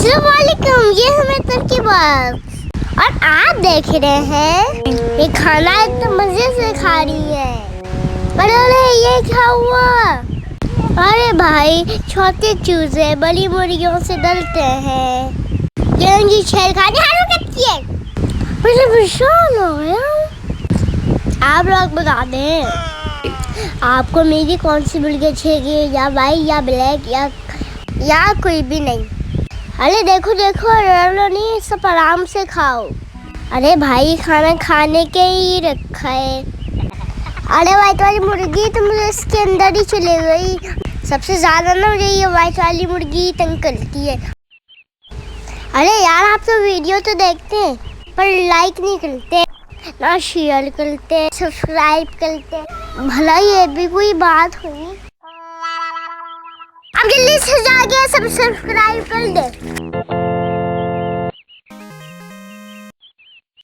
अस्सलाम वालेकुम, ये हमें तर की बात और आप देख रहे हैं ये खाना इतना मजे से खा रही है। अरे ये क्या हुआ? अरे भाई छोटे चूजे बड़ी मुर्गियों से डरते हैं। ये उनकी छेड़खानी हारू करती है। मुझे परेशान हो गया। आप लोग बता दें आपको मेरी कौन सी मुर्गी अच्छी है, या वाइट या ब्लैक या कोई भी नहीं। अरे देखो देखो रोलो नहीं, सब आराम से खाओ। अरे भाई खाना खाने के ही रखा है। अरे वाइट वाली मुर्गी तो मुझे इसके अंदर ही चले गई। सबसे ज्यादा ना मुझे ये वाइट वाली मुर्गी तंग करती है। अरे यार आप तो वीडियो तो देखते हैं पर लाइक नहीं करते, ना शेयर करते, सब्सक्राइब करते। भला ये भी कोई बात हुई? अब जल्दी से जाके सब सब्सक्राइब कर दे।